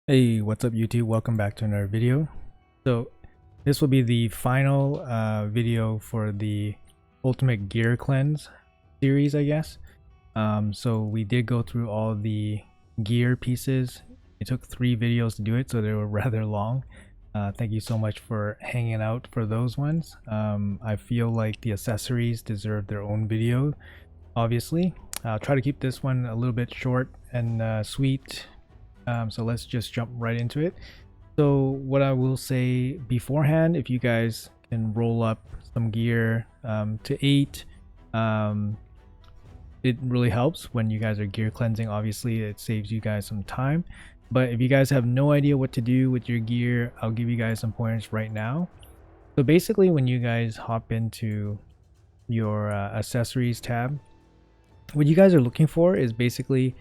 Hey, what's up YouTube? Welcome back to another video. So this will be the final video for the Ultimate Gear Cleanse series, I guess. So we did go through all the gear pieces. It took 3 videos to do it, so they were rather long. Thank you so much for hanging out for those ones. I feel like the accessories deserve their own video, obviously. I'll try to keep this one a little bit short and sweet. So let's just jump right into it. So what I will say beforehand, if you guys can roll up some gear to 8, it really helps when you guys are gear cleansing. Obviously it saves you guys some time, but if you guys have no idea what to do with your gear, I'll give you guys some pointers right now. So basically when you guys hop into your accessories tab, what you guys are looking for is basically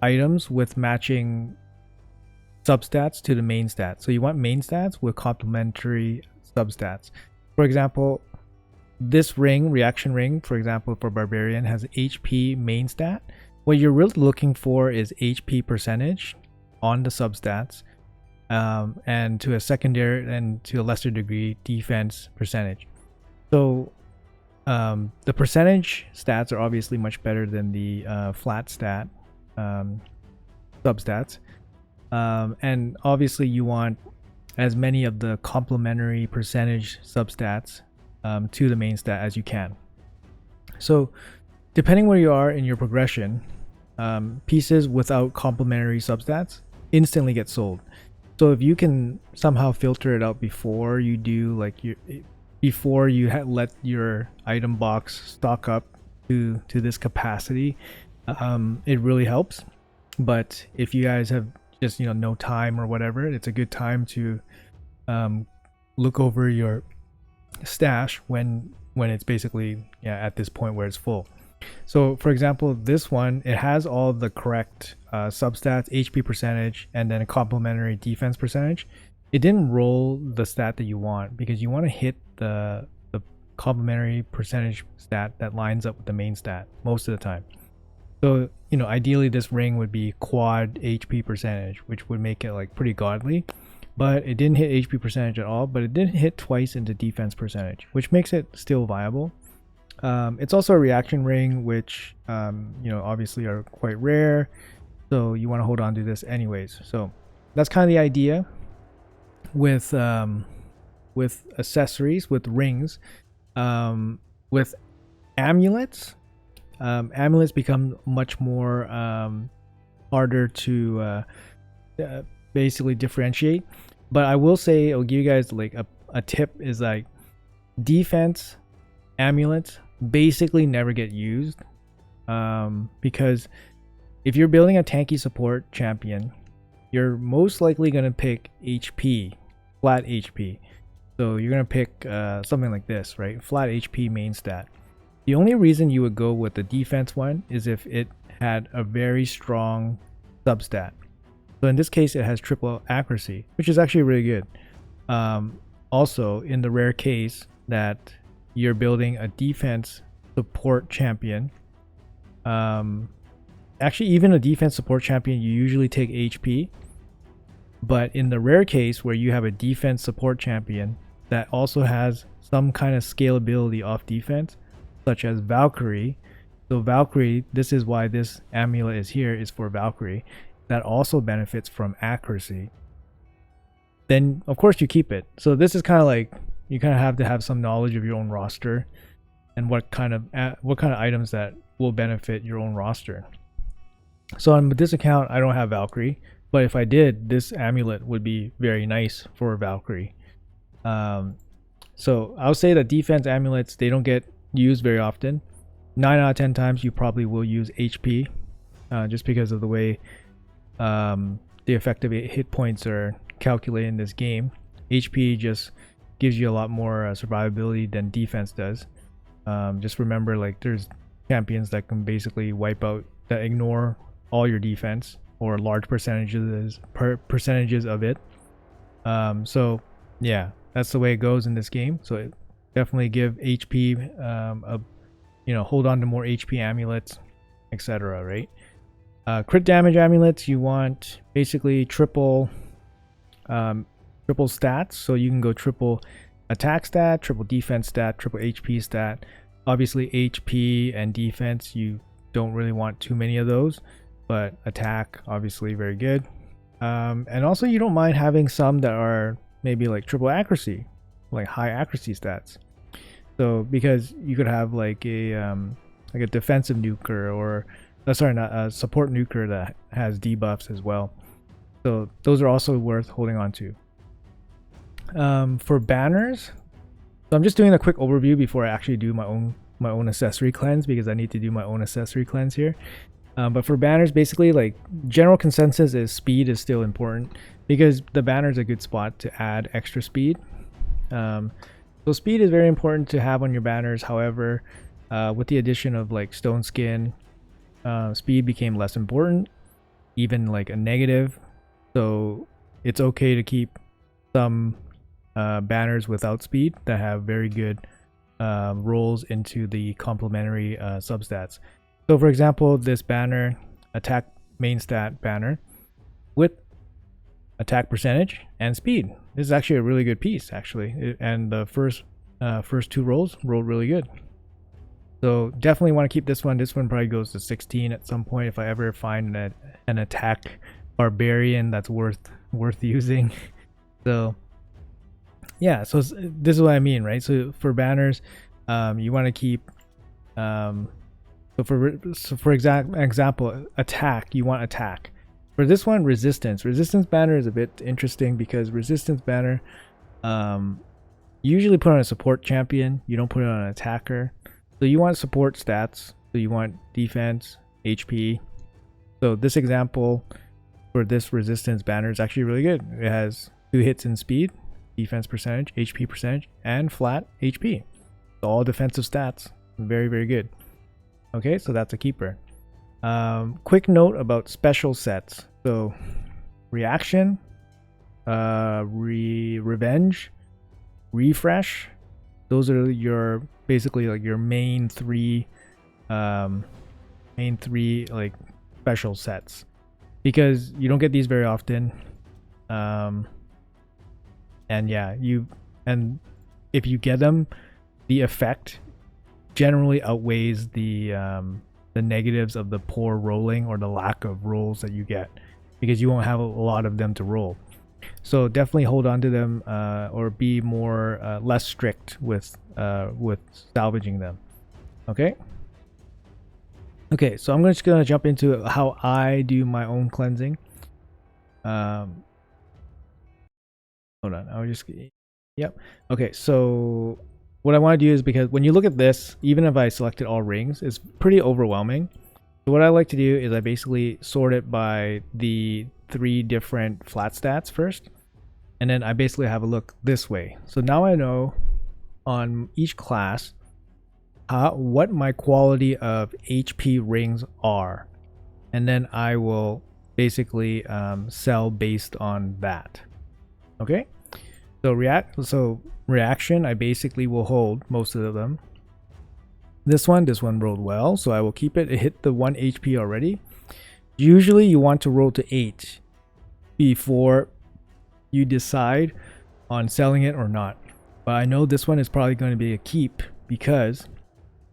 items with matching substats to the main stats. So you want main stats with complementary substats. For example, this ring, reaction ring, for example, for Barbarian has HP main stat. What you're really looking for is HP percentage on the substats, and to a secondary and to a lesser degree defense percentage. So the percentage stats are obviously much better than the flat stat substats, and obviously you want as many of the complementary percentage substats to the main stat as you can. So depending where you are in your progression, pieces without complementary substats instantly get sold. So if you can somehow filter it out before you do, like before you let your item box stock up to this capacity, it really helps. But if you guys have just no time or whatever, it's a good time to look over your stash when it's basically at this point where it's full. So for example, this one, it has all the correct substats, HP percentage, and then a complementary defense percentage. It didn't roll the stat that you want because you want to hit the complementary percentage stat that lines up with the main stat most of the time. So ideally this ring would be quad HP percentage, which would make it like pretty godly, but it didn't hit HP percentage at all, but it did hit twice into defense percentage, which makes it still viable. It's also a reaction ring, which obviously are quite rare, so you want to hold on to this anyways. So that's kind of the idea with accessories, with rings. With amulets, amulets become much more harder to basically differentiate. But I will say, I'll give you guys like a tip, is like defense amulets basically never get used, because if you're building a tanky support champion, you're most likely going to pick HP, flat HP. So you're going to pick something like this, right? Flat HP main stat. The only reason you would go with the defense one is if it had a very strong substat. So in this case, it has triple accuracy, which is actually really good. Also, in the rare case that you're building a defense support champion, actually even a defense support champion, you usually take HP. But in the rare case where you have a defense support champion that also has some kind of scalability off defense, such as Valkyrie. So Valkyrie, this is why this amulet is here, is for Valkyrie, that also benefits from accuracy. Then of course you keep it. So this is kind of like, you kind of have to have some knowledge of your own roster and what kind of items that will benefit your own roster. So on this account, I don't have Valkyrie, but if I did, this amulet would be very nice for Valkyrie. So I'll say that defense amulets, they don't get used very often. 9 out of 10 times you probably will use HP, just because of the way the effective hit points are calculated in this game. HP just gives you a lot more survivability than defense does. Just remember, like, there's champions that can basically wipe out, that ignore all your defense or large percentages of it. So yeah, that's the way it goes in this game. So definitely give HP hold on to more HP amulets, etc. Right? Crit damage amulets, you want basically triple stats, so you can go triple attack stat, triple defense stat, triple HP stat. Obviously HP and defense, you don't really want too many of those, but attack obviously very good. And also you don't mind having some that are maybe like triple accuracy, like high accuracy stats. So because you could have like a defensive nuker, or sorry, not a support nuker that has debuffs as well. So those are also worth holding on to. For banners, so I'm just doing a quick overview before I actually do my own accessory cleanse, because I need to do my own accessory cleanse here. But for banners, basically, like, general consensus is speed is still important, because the banner is a good spot to add extra speed. So speed is very important to have on your banners. However, with the addition of like stone skin, speed became less important, even like a negative. So it's okay to keep some banners without speed that have very good rolls into the complementary substats. So for example, this banner, attack main stat banner with attack percentage and speed. This is actually a really good piece, actually, and the first two rolls rolled really good. So definitely want to keep this one. This one probably goes to 16 at some point if I ever find an attack barbarian that's worth using. So yeah, so this is what I mean, right? So for banners, you want to keep so for example, attack, you want attack. For this one, resistance banner is a bit interesting, because resistance banner usually put on a support champion. You don't put it on an attacker. So you want support stats, so you want defense, HP. So this example for this resistance banner is actually really good. It has 2 hits in speed, defense percentage, HP percentage, and flat HP. So all defensive stats. Very, very good. Okay, so that's a keeper. Quick note about special sets. So reaction, revenge, refresh. Those are your basically like your main three like special sets, because you don't get these very often. And yeah, and if you get them, the effect generally outweighs the negatives of the poor rolling or the lack of rolls that you get, because you won't have a lot of them to roll. So definitely hold on to them, or be more less strict with salvaging them. Okay, so I'm just gonna jump into how I do my own cleansing. Hold on, I'll just, yep. Okay, so what I want to do is, because when you look at this, even if I selected all rings, it's pretty overwhelming. So what I like to do is I basically sort it by the 3 different flat stats first, and then I basically have a look this way. So now I know on each class what my quality of HP rings are, and then I will basically sell based on that. Okay, so reaction, I basically will hold most of them. This one rolled well, so I will keep it. It hit the 1 HP already. Usually you want to roll to 8 before you decide on selling it or not. But I know this one is probably going to be a keep, because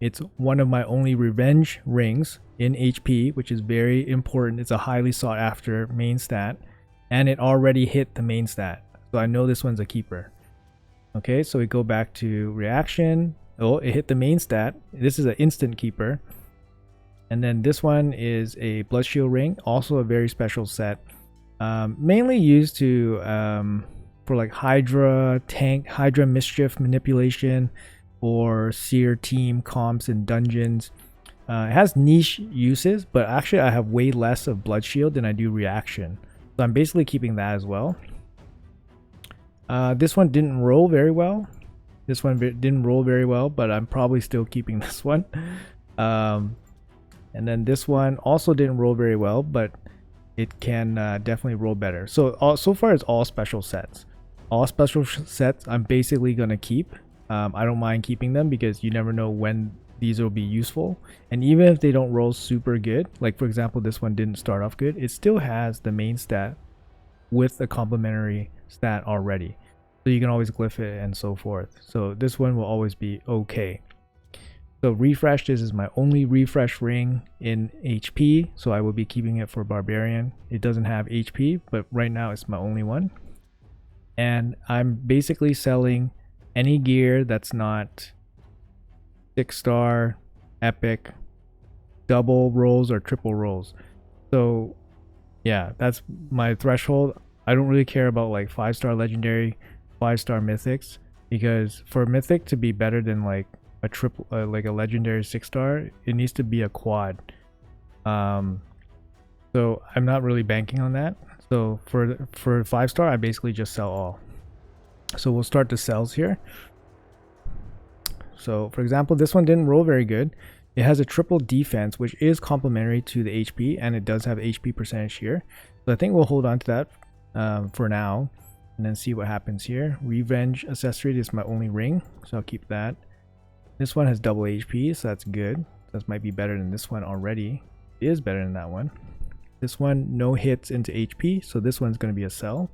it's one of my only revenge rings in HP, which is very important. It's a highly sought after main stat, and it already hit the main stat. So I know this one's a keeper. Okay, so we go back to reaction. Oh, it hit the main stat. This is an instant keeper. And then this one is a blood shield ring, also a very special set. Mainly used to for like Hydra mischief manipulation, or seer team comps in dungeons. It has niche uses, but actually I have way less of blood shield than I do reaction. So I'm basically keeping that as well. This one didn't roll very well. But I'm probably still keeping this one. And then this one also didn't roll very well, but it can definitely roll better. So so far it's all special sets. All special sets I'm basically gonna keep. I don't mind keeping them, because you never know when these will be useful. And even if they don't roll super good, like for example this one didn't start off good, it still has the main stat with a complementary stat already, so you can always glyph it and so forth. So this one will always be okay. So refresh, this is my only refresh ring in HP, so I will be keeping it for Barbarian. It doesn't have HP, but right now it's my only one. And I'm basically selling any gear that's not 6-star, epic, double rolls or triple rolls. So yeah, that's my threshold. I don't really care about like 5-star legendary, 5-star mythics, because for mythic to be better than like a triple like a legendary 6-star, it needs to be a quad. So I'm not really banking on that. So for 5-star, I basically just sell all. So we'll start the sells here. So for example, this one didn't roll very good. It has a triple defense, which is complementary to the HP, and it does have HP percentage here. So I think we'll hold on to that for now, and then see what happens here. Revenge accessory is my only ring, so I'll keep that. This one has double HP, so that's good. This might be better than this one already. It is better than that one. This one, no hits into HP, so this one's going to be a sell.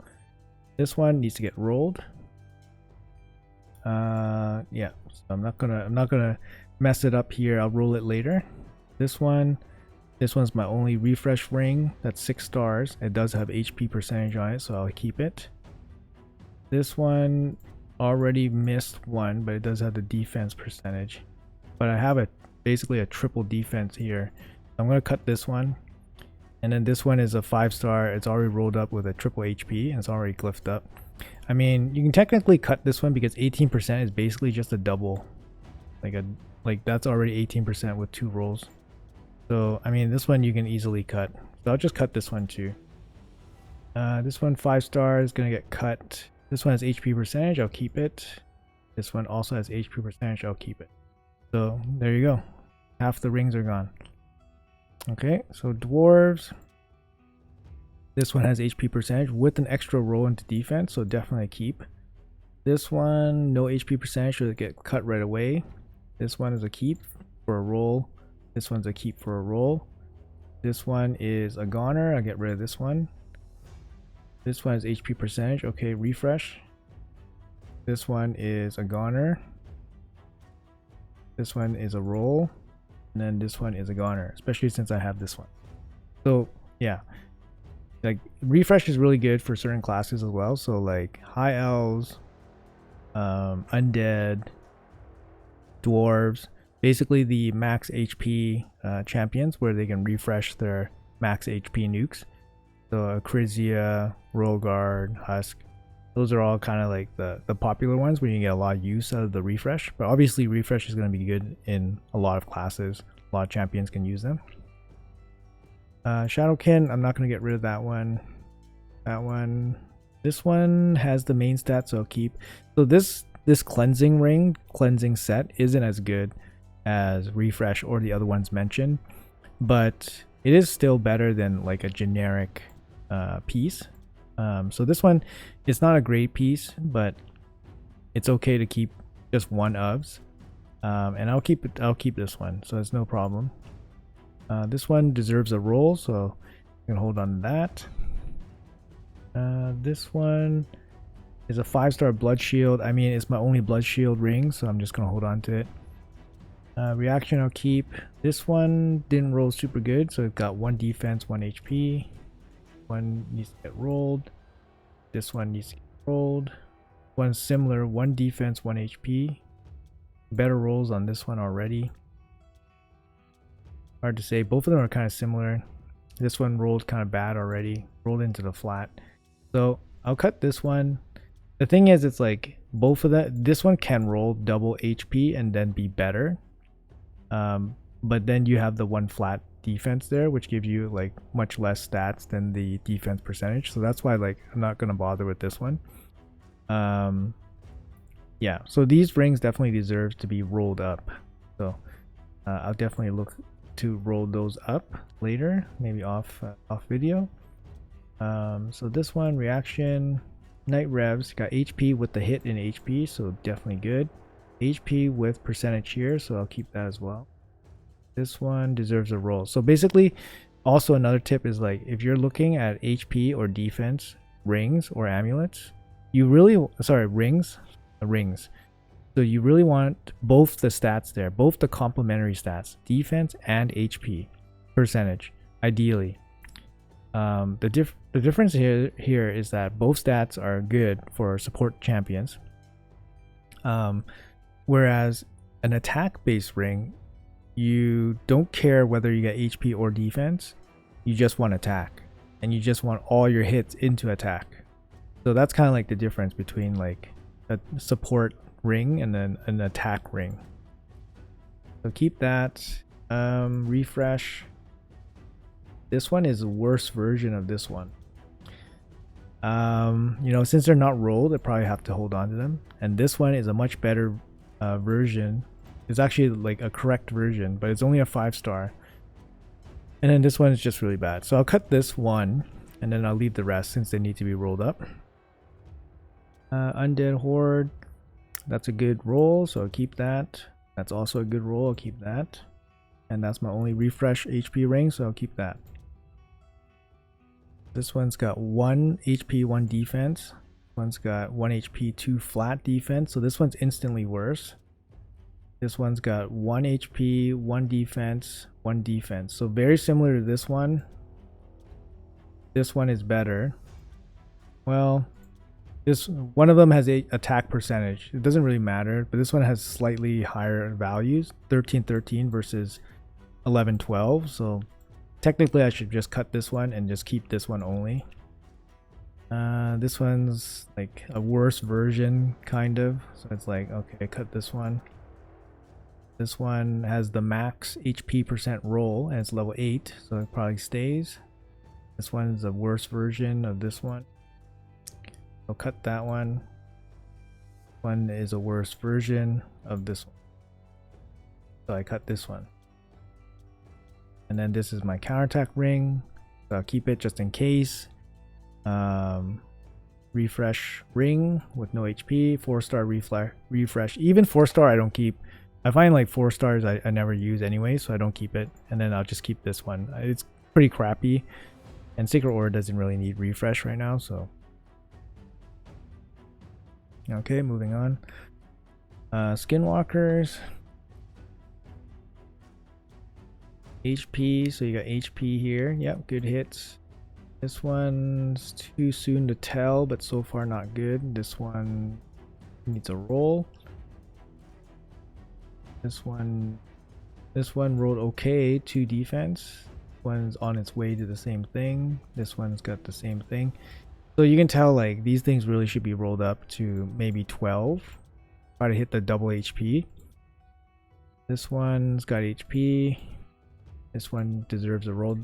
This one needs to get rolled. Yeah, so I'm not gonna mess it up here. I'll roll it later. This one's my only refresh ring. That's 6 stars. It does have HP percentage on it, so I'll keep it. This one already missed one, but it does have the defense percentage. But I have basically a triple defense here. I'm gonna cut this one. And then this one is a 5-star. It's already rolled up with a triple HP, and it's already glyphed up. I mean, you can technically cut this one because 18% is basically just a double. Like that's already 18% with 2 rolls. So I mean, this one you can easily cut. So I'll just cut this one too. This one 5-star is gonna get cut. This one has HP percentage. I'll keep it. This one also has HP percentage. I'll keep it. So there you go. Half the rings are gone. Okay, so dwarves. This one has HP percentage with an extra roll into defense, so definitely keep. This one, no HP percentage, so it get cut right away. This one is a keep for a roll. This one's a keep for a roll. This one is a goner. I'll get rid of this one. This one has HP percentage. Okay, refresh. This one is a goner. This one is a roll. And then this one is a goner, especially since I have this one. So yeah, like refresh is really good for certain classes as well. So like high elves, undead, dwarves, basically the max HP champions where they can refresh their max HP nukes. So Acrizia, Rollguard, Husk, those are all kind of like the popular ones where you can get a lot of use out of the refresh. But obviously refresh is going to be good in a lot of classes. A lot of champions can use them. Shadowkin, I'm not going to get rid of that one. That one. This one has the main stats, so I'll keep. So this cleansing ring, cleansing set isn't as good as refresh or the other ones mentioned, but it is still better than like a generic piece. So this one, it's not a great piece, but it's okay to keep just one ofs. And I'll keep this one, so it's no problem. This one deserves a roll, so you can hold on to that. This one is a 5-star blood shield. I mean, it's my only blood shield ring, so I'm just gonna hold on to it. Reaction I'll keep. This one didn't roll super good, so it got 1 defense, 1 HP. One needs to get rolled. This one needs to get rolled. One's similar, 1 defense, 1 HP. Better rolls on this one already. Hard to say. Both of them are kind of similar. This one rolled kind of bad already. Rolled into the flat. So I'll cut this one. The thing is, it's like both of that. This one can roll double HP and then be better. But then you have the 1 flat defense there, which gives you like much less stats than the defense percentage. So that's why like I'm not gonna bother with this one. Yeah, so these rings definitely deserve to be rolled up. So I'll definitely look to roll those up later, maybe off video. So this one, reaction, night revs, got HP with the hit in HP, so definitely good. HP with percentage here, so I'll keep that as well. This one deserves a roll. So basically, also another tip is like if you're looking at HP or defense rings or amulets, you really rings. So you really want both the stats there, both the complementary stats, defense and HP percentage, ideally. The difference here is that both stats are good for support champions, whereas an attack-based ring, you don't care whether you get HP or defense, you just want attack, and you just want all your hits into attack. So that's kind of like the difference between like a support ring and then an attack ring. So keep that. Refresh. This one is a worse version of this one. You know, since they're not rolled, I probably have to hold on to them. And this one is a much better version. It's actually like a correct version, but it's only a 5-star. And then this one is just really bad. So I'll cut this one, and then I'll leave the rest since they need to be rolled up. Undead Horde. That's a good roll, so I'll keep that. That's also a good roll, I'll keep that. And that's my only refresh HP ring, so I'll keep that. This one's got 1 HP, 1 defense. This one's got 1 HP, 2 flat defense, so this one's instantly worse. This one's got 1 HP, 1 defense, 1 defense. So very similar to this one. This one is better. Well, this one of them has a attack percentage. It doesn't really matter, but this one has slightly higher values, 13-13 versus 11-12. So technically I should just cut this one and just keep this one only. This one's like a worse version, kind of. So it's like, okay, cut this one. This one has the max HP percent roll and it's level 8, so it probably stays. This one is a worse version of this one. I'll cut that one. One is a worse version of this one. So I cut this one. And then this is my counterattack ring. So I'll keep it just in case. Refresh ring with no HP. 4-star refresh. Even 4-star I don't keep. I find like 4 stars I never use anyway, so I don't keep it. And then I'll just keep this one. It's pretty crappy. And Sacred Ore doesn't really need refresh right now, so. Okay, moving on. Skinwalkers. HP, so you got HP here. Yep, good hits. This one's too soon to tell, but so far not good. This one needs a roll. This one rolled okay, 2 defense. One's on its way to the same thing. This one's got the same thing. So you can tell like these things really should be rolled up to maybe 12. Try to hit the double HP. This one's got HP. This one deserves a roll.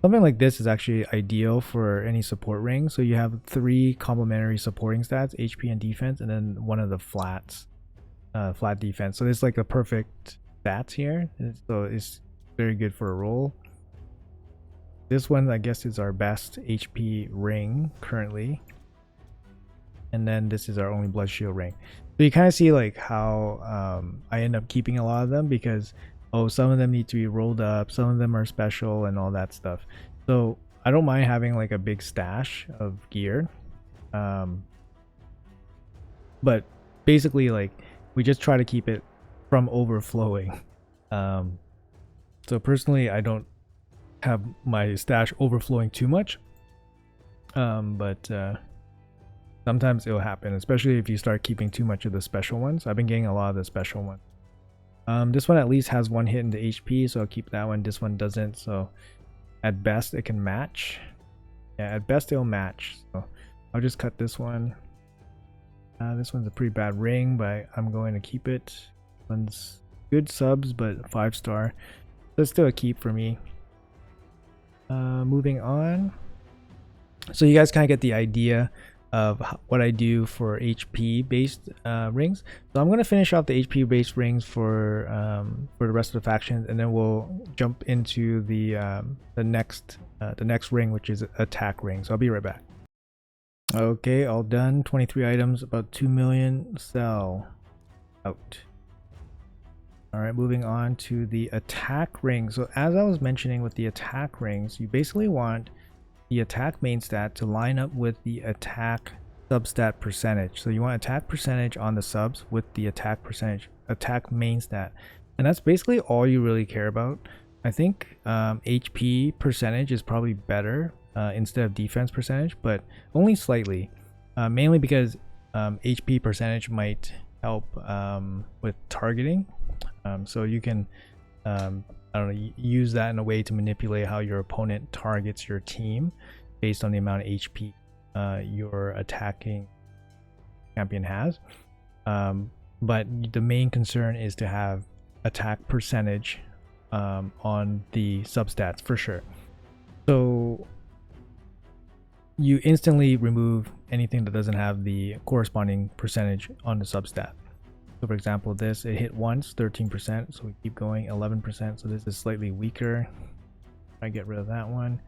Something like this is actually ideal for any support ring. So you have 3 complementary supporting stats, HP and defense, and then one of the flats. Flat defense, so it's like a perfect stats here, so it's very good for a roll. This one I guess is our best HP ring currently, and then this is our only blood shield ring. So you kind of see like how I end up keeping a lot of them because some of them need to be rolled up, some of them are special and all that stuff. So I don't mind having like a big stash of gear, but basically like we just try to keep it from overflowing. So personally, I don't have my stash overflowing too much. But sometimes it'll happen, especially if you start keeping too much of the special ones. I've been getting a lot of the special ones. This one at least has 1 hit into HP, so I'll keep that one. This one doesn't, so at best it can match. Yeah, at best it'll match. So I'll just cut this one. This one's a pretty bad ring, but I'm going to keep it. This one's good subs, but 5-star. So it's still a keep for me. Moving on. So you guys kind of get the idea of what I do for HP based rings. So I'm going to finish off the HP based rings for the rest of the factions, and then we'll jump into the next ring, which is attack ring. So I'll be right back. Okay, all done. 23 items, about 2 million. Sell. Out. All right, moving on to the attack ring. So as I was mentioning with the attack rings, you basically want the attack main stat to line up with the attack substat percentage. So you want attack percentage on the subs with the attack percentage, attack main stat. And that's basically all you really care about. I think HP percentage is probably better instead of defense percentage, but only slightly. Mainly because HP percentage might help with targeting. So you can, I don't know, use that in a way to manipulate how your opponent targets your team based on the amount of HP your attacking champion has. But the main concern is to have attack percentage on the substats for sure. So you instantly remove anything that doesn't have the corresponding percentage on the substat. So for example, this, it hit once, 13%, so we keep going, 11%, so this is slightly weaker. I get rid of that one.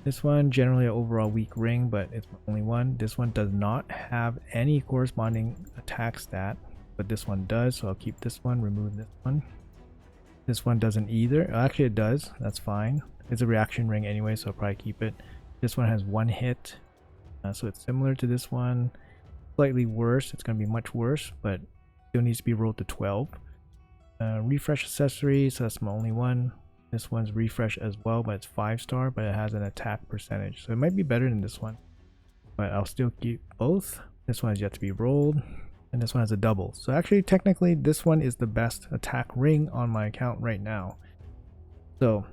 This one, generally an overall weak ring, but it's only one. This one does not have any corresponding attack stat, but this one does, so I'll keep this one, remove this one. This one doesn't either. Actually, it does, that's fine. It's a reaction ring anyway, so I'll probably keep it. This one has one hit, so it's similar to this one. Slightly worse, it's going to be much worse, but still needs to be rolled to 12. Refresh accessory, so that's my only one. This one's refresh as well, but it's 5-star, but it has an attack percentage, so it might be better than this one, but I'll still keep both. This one has yet to be rolled, and this one has a double. So actually, technically, this one is the best attack ring on my account right now. So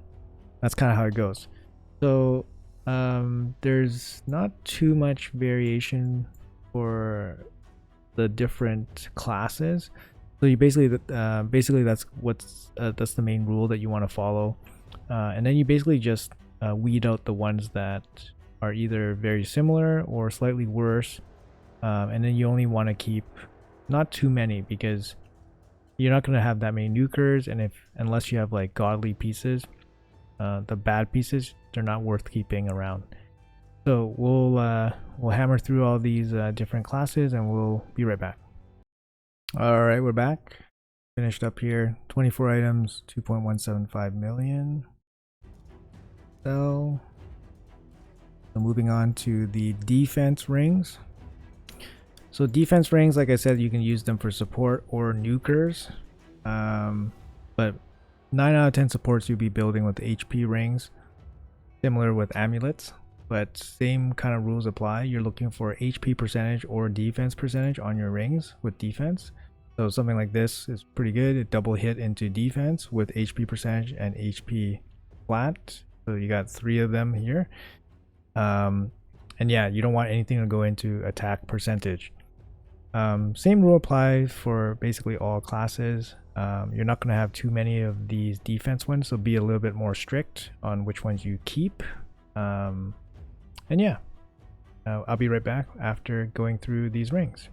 that's kind of how it goes. So there's not too much variation for the different classes. So you basically that's the main rule that you want to follow, and then you basically just weed out the ones that are either very similar or slightly worse, and then you only want to keep not too many, because you're not going to have that many nukers, and unless you have like godly pieces, the bad pieces, they're not worth keeping around. So we'll hammer through all these different classes, and we'll be right back. All right, we're back. Finished up here. 24 items, 2.175 million. So moving on to the defense rings. So defense rings, like I said, you can use them for support or nukers. But 9 out of 10 supports you'll be building with HP rings, similar with amulets, but same kind of rules apply. You're looking for HP percentage or defense percentage on your rings with defense. So something like this is pretty good. It double hit into defense with HP percentage and HP flat. So you got 3 of them here. And yeah, you don't want anything to go into attack percentage. Same rule applies for basically all classes. You're not going to have too many of these defense ones, so be a little bit more strict on which ones you keep. And yeah, I'll be right back after going through these rings.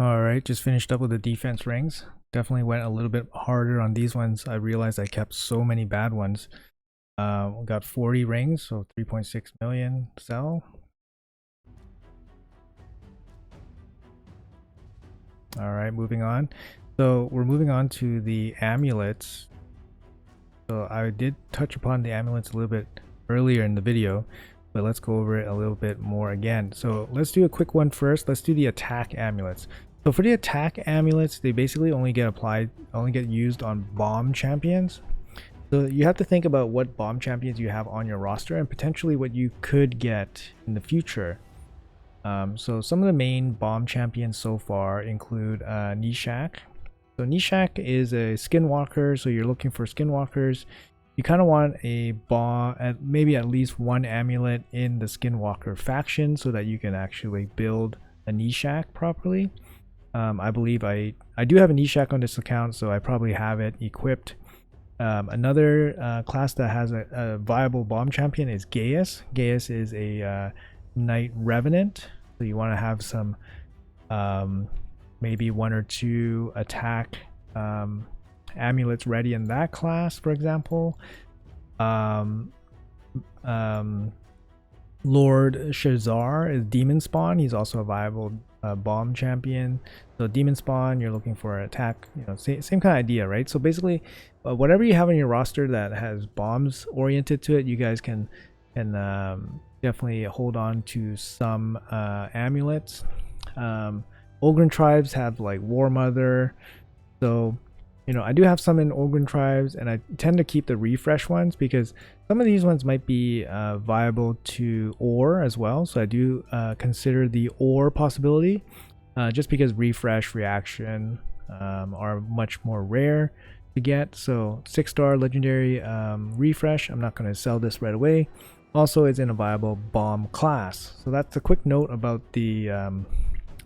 Alright, just finished up with the defense rings. Definitely went a little bit harder on these ones. I realized I kept so many bad ones. Got 40 rings, so 3.6 million sell. Alright, moving on. So we're moving on to the amulets. So I did touch upon the amulets a little bit earlier in the video, but let's go over it a little bit more again. So let's do a quick one first. Let's do the attack amulets. So for the attack amulets, they basically only get used on bomb champions. So you have to think about what bomb champions you have on your roster and potentially what you could get in the future. So some of the main bomb champions so far include Nishak. So Nishak is a skinwalker, so you're looking for skinwalkers. You kind of want a bomb, maybe at least one amulet in the skinwalker faction so that you can actually build a Nishak properly. I believe I do have a Nishak on this account, so I probably have it equipped. Another class that has a viable bomb champion is Gaius. Gaius is a Knight Revenant, so you want to have some maybe 1 or 2 attack amulets ready in that class, for example. Lord Shazar is Demon Spawn. He's also a viable bomb champion. So demon spawn, you're looking for an attack. You know, same kind of idea, right? So basically, whatever you have on your roster that has bombs oriented to it, you guys can definitely hold on to some amulets. Ogryn tribes have like War Mother, so you know I do have some in Ogryn tribes, and I tend to keep the refresh ones because some of these ones might be viable to ore as well. So I do consider the ore possibility, just because refresh, reaction are much more rare to get. So 6-star legendary refresh, I'm not going to sell this right away. Also, it's in a viable bomb class. So that's a quick note about the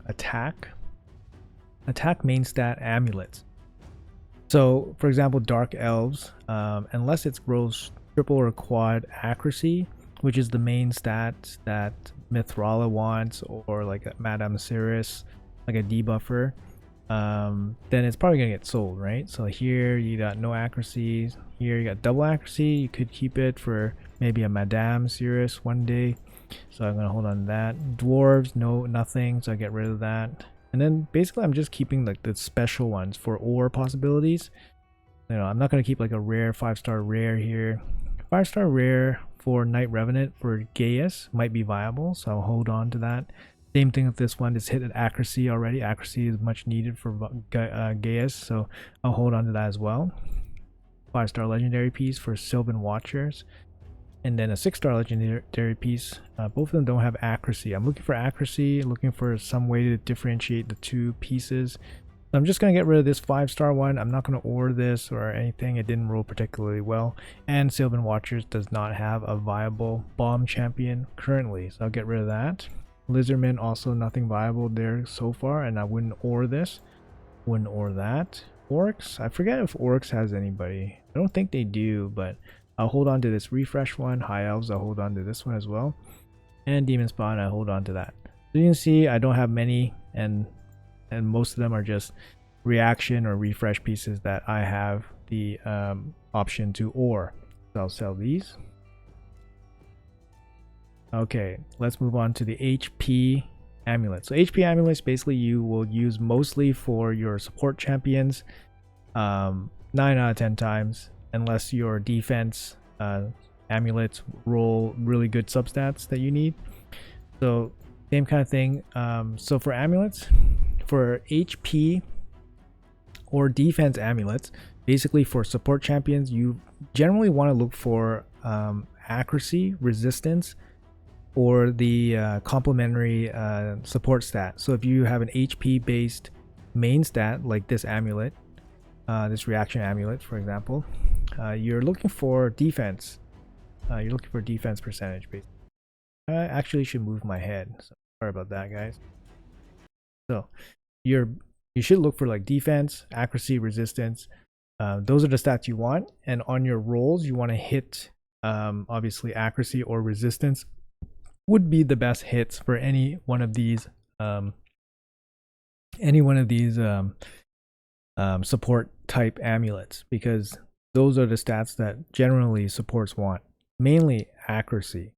attack main stat amulets. So for example, dark elves, unless it grows triple or quad accuracy, which is the main stat that Mithrala wants, or like a Madame Cirrus, like a debuffer, then it's probably gonna get sold, right? So here you got no accuracy, here you got double accuracy. You could keep it for maybe a Madame Cirrus one day, so I'm gonna hold on to that. Dwarves, nothing, so I get rid of that. And then basically I'm just keeping like the special ones for ore possibilities. You know, I'm not gonna keep like a rare 5-star rare here. 5-star rare for Night Revenant for Gaius might be viable, so I'll hold on to that. Same thing with this one, it's hit at accuracy already. Accuracy is much needed for Gaius, so I'll hold on to that as well. 5-star legendary piece for Sylvan Watchers, and then a 6-star legendary piece. Both of them don't have accuracy. I'm looking for accuracy, looking for some way to differentiate the two pieces. So I'm just going to get rid of this 5-star one. I'm not going to ore this or anything. It didn't roll particularly well. And Sylvan Watchers does not have a viable bomb champion currently, so I'll get rid of that. Lizardmen, also nothing viable there so far, and I wouldn't ore this. Wouldn't ore that. Orcs, I forget if Orcs has anybody. I don't think they do, but I'll hold on to this refresh one. High Elves, I'll hold on to this one as well. And Demon Spawn, I hold on to that. So you can see I don't have many, and most of them are just reaction or refresh pieces that I have the option to ore. So I'll sell these. Okay, let's move on to the HP amulet. So HP amulets basically you will use mostly for your support champions, 9 out of 10 times, unless your defense amulets roll really good substats that you need. So same kind of thing. So for amulets, for HP or defense amulets, basically for support champions, you generally want to look for accuracy, resistance, or the complementary support stat. So if you have an HP based main stat like this amulet, this reaction amulet for example, you're looking for defense. You're looking for defense percentage basically. I actually should move my head, so sorry about that guys. So you should look for like defense, accuracy, resistance. Those are the stats you want, and on your rolls you want to hit obviously accuracy or resistance would be the best hits for any one of these support type amulets, because those are the stats that generally supports want, mainly accuracy.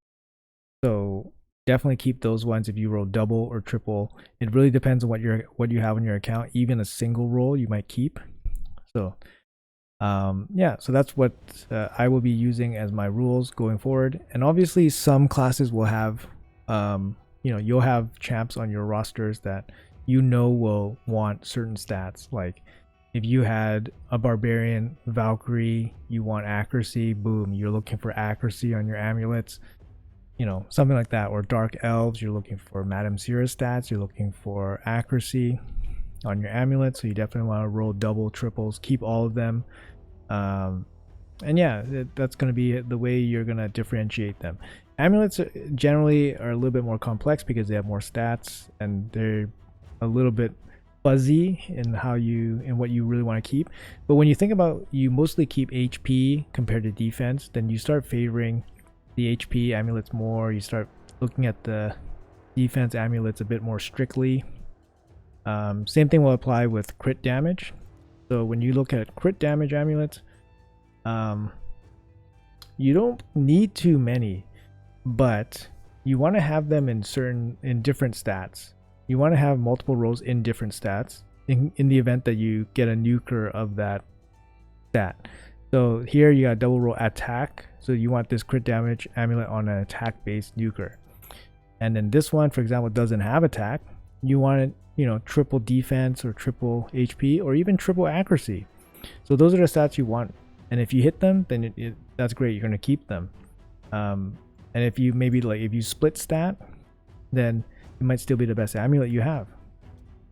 So definitely keep those ones if you roll double or triple. It really depends on what you have on your account. Even a single roll you might keep. So yeah, so that's what I will be using as my rules going forward. And obviously some classes will have you know, you'll have champs on your rosters that you know will want certain stats. Like if you had a barbarian Valkyrie, you want accuracy, boom, you're looking for accuracy on your amulets, you know, something like that. Or dark elves, you're looking for Madame Cirrus stats, you're looking for accuracy on your amulet, so you definitely want to roll double, triples, keep all of them. And yeah, that's going to be the way you're going to differentiate them. Amulets generally are a little bit more complex because they have more stats and they're a little bit fuzzy in what you really want to keep. But when you think about, you mostly keep HP compared to defense, then you start favoring the HP amulets more. You start looking at the defense amulets a bit more strictly. Same thing will apply with crit damage. So when you look at crit damage amulets, you don't need too many, but you want to have them in different stats. you want to have multiple roles in different stats in the event that you get a nuker of that stat. So here you got double roll attack, so you want this crit damage amulet on an attack based nuker. And then this one, for example, doesn't have attack. You want it, you know, triple defense or triple HP or even triple accuracy. So those are the stats you want. And if you hit them, then that's great. You're going to keep them. And if you maybe like if you split stat, then it might still be the best amulet you have.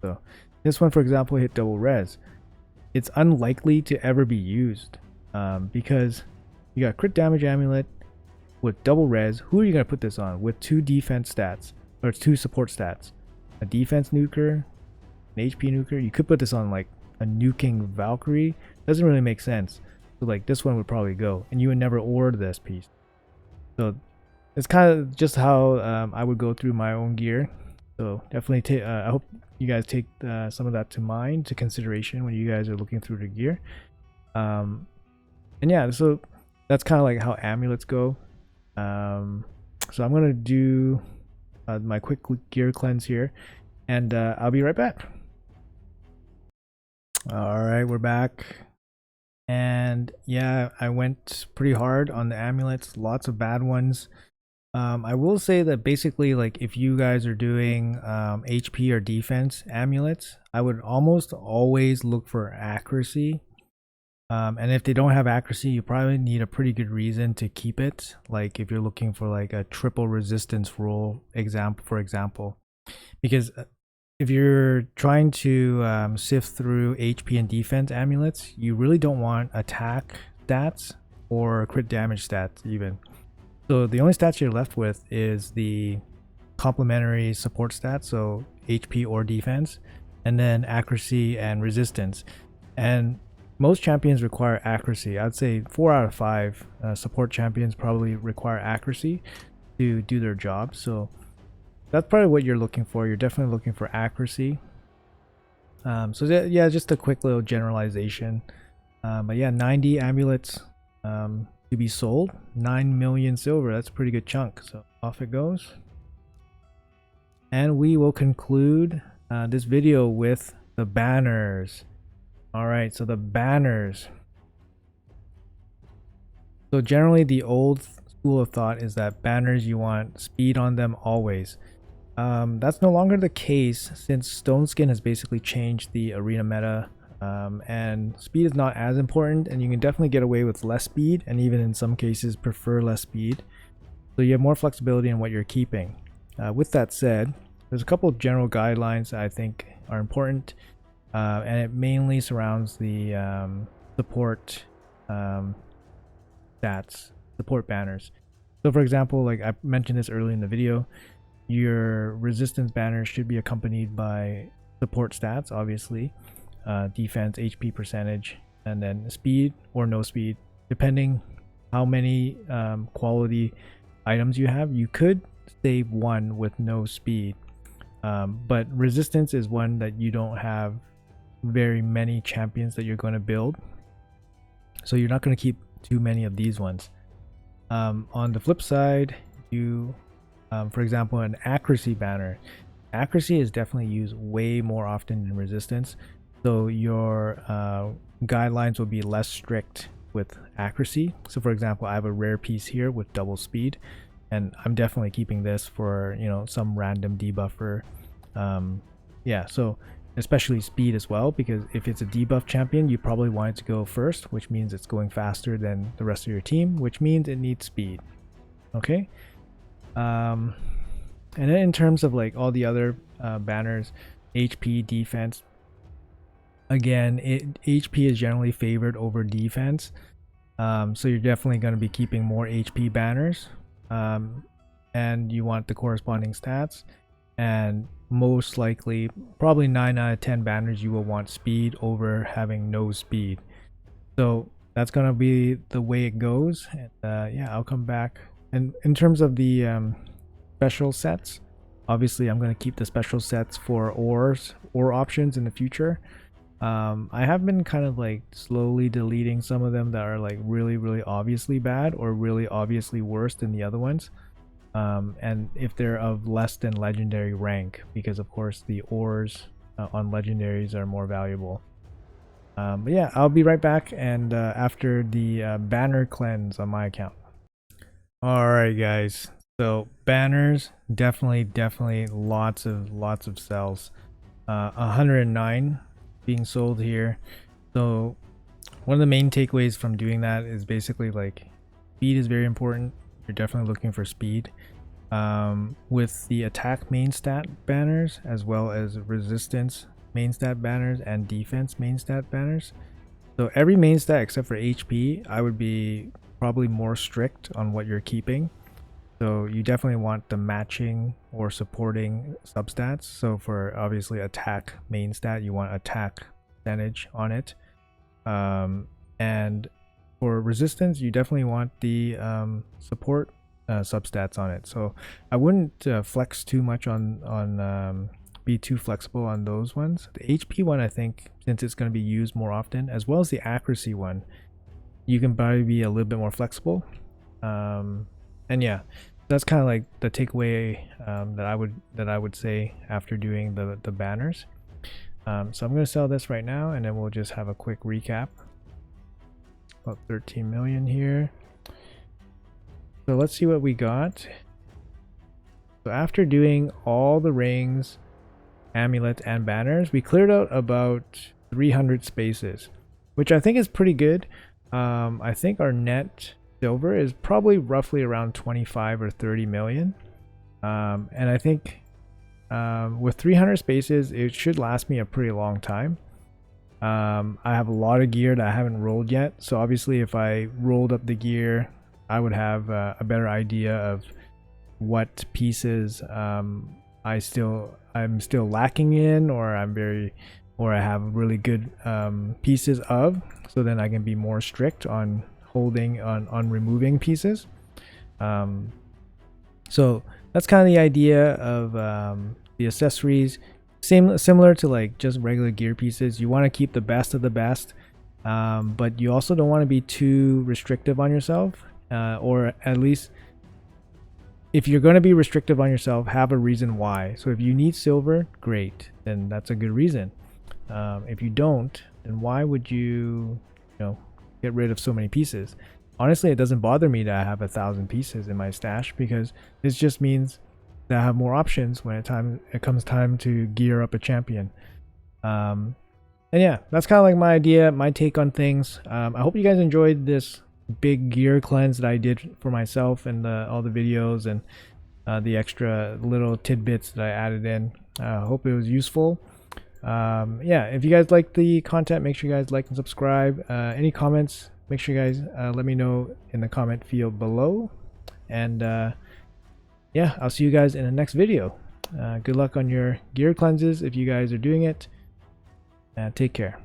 So this one, for example, hit double res. It's unlikely to ever be used because you got crit damage amulet with double res. Who are you going to put this on? With 2 defense stats or 2 support stats. A defense nuker, an HP nuker. You could put this on like a nuking Valkyrie. Doesn't really make sense. So like this one would probably go, and you would never order this piece. So it's kind of just how I would go through my own gear. So definitely take. I hope you guys take some of that to mind, to consideration when you guys are looking through the gear. And yeah, so that's kind of like how amulets go. So I'm gonna do my quick gear cleanse here, and I'll be right back. All right, we're back. And yeah, I went pretty hard on the amulets, lots of bad ones. I will say that basically, like if you guys are doing HP or defense amulets, I would almost always look for accuracy. And if they don't have accuracy, you probably need a pretty good reason to keep it. Like if you're looking for like a triple resistance roll for example, because if you're trying to sift through HP and defense amulets, you really don't want attack stats or crit damage stats even. So the only stats you're left with is the complementary support stats, so HP or defense, and then accuracy and resistance. And most champions require accuracy. I'd say 4 out of 5 support champions probably require accuracy to do their job. So that's probably what you're looking for. You're definitely looking for accuracy. Yeah, just a quick little generalization. But yeah, 90 amulets to be sold, 9 million silver. That's a pretty good chunk. So off it goes. And we will conclude this video with the banners. All right, so the banners. So generally the old school of thought is that banners, you want speed on them always. That's no longer the case since Stone Skin has basically changed the arena meta, and speed is not as important, and you can definitely get away with less speed, and even in some cases prefer less speed. So you have more flexibility in what you're keeping. With that said, there's a couple of general guidelines that I think are important, and it mainly surrounds the support stats, support banners. So for example, like I mentioned this early in the video, your resistance banner should be accompanied by support stats, obviously, defense, HP percentage, and then speed or no speed, depending how many quality items you have. You could save one with no speed, but resistance is one that you don't have very many champions that you're going to build, so you're not going to keep too many of these ones. On the flip side, you for example, an accuracy banner. Accuracy is definitely used way more often than resistance, so your guidelines will be less strict with accuracy. So for example, I have a rare piece here with double speed, and I'm definitely keeping this for, you know, some random debuffer. Yeah, so especially speed as well, because if it's a debuff champion, you probably want it to go first, which means it's going faster than the rest of your team, which means it needs speed. Okay. And then in terms of like all the other banners, HP, defense, again, HP is generally favored over defense, so you're definitely going to be keeping more HP banners, and you want the corresponding stats, and most likely probably 9 out of 10 banners you will want speed over having no speed. So that's going to be the way it goes. And yeah, I'll come back. And in terms of the special sets, obviously I'm going to keep the special sets for or options in the future. I have been kind of like slowly deleting some of them that are like really obviously bad or really obviously worse than the other ones. and if they're of less than legendary rank, because of course the ores on legendaries are more valuable. But yeah, I'll be right back, and after the banner cleanse on my account. Alright guys, so banners, definitely lots of cells. 109 being sold here. So one of the main takeaways from doing that is basically like speed is very important. You're definitely looking for speed. With the attack main stat banners, as well as resistance main stat banners and defense main stat banners. So every main stat except for HP, I would be probably more strict on what you're keeping. So you definitely want the matching or supporting substats. So for obviously attack main stat, you want attack percentage on it. And for resistance, you definitely want the support substats on it. So I wouldn't flex too much on be too flexible on those ones. The HP one, I think, since it's going to be used more often, as well as the accuracy one, you can probably be a little bit more flexible. And yeah, that's kind of like the takeaway that I would say after doing the banners. So I'm going to sell this right now, and then we'll just have a quick recap. About 13 million here. So let's see what we got. So after doing all the rings, amulets, and banners, we cleared out about 300 spaces, which I think is pretty good. I think our net silver is probably roughly around 25 or 30 million. And I think with 300 spaces, it should last me a pretty long time. I have a lot of gear that I haven't rolled yet, so obviously if I rolled up the gear, I would have a better idea of what pieces I'm still lacking in, or I have really good pieces of, so then I can be more strict on holding on removing pieces. So that's kind of the idea of the accessories. Similar to like just regular gear pieces, you want to keep the best of the best, but you also don't want to be too restrictive on yourself, or at least if you're going to be restrictive on yourself, have a reason why. So if you need silver, great, then that's a good reason. If you don't, then why would you get rid of so many pieces? Honestly, it doesn't bother me that I have 1,000 pieces in my stash, because this just means that I have more options when it comes time to gear up a champion. And yeah, that's kind of like my idea, my take on things. I hope you guys enjoyed this big gear cleanse that I did for myself, and all the videos and the extra little tidbits that I added in. I hope it was useful. Yeah, if you guys like the content, make sure you guys like and subscribe. Any comments, make sure you guys let me know in the comment field below. And yeah, I'll see you guys in the next video. Good luck on your gear cleanses if you guys are doing it. Take care.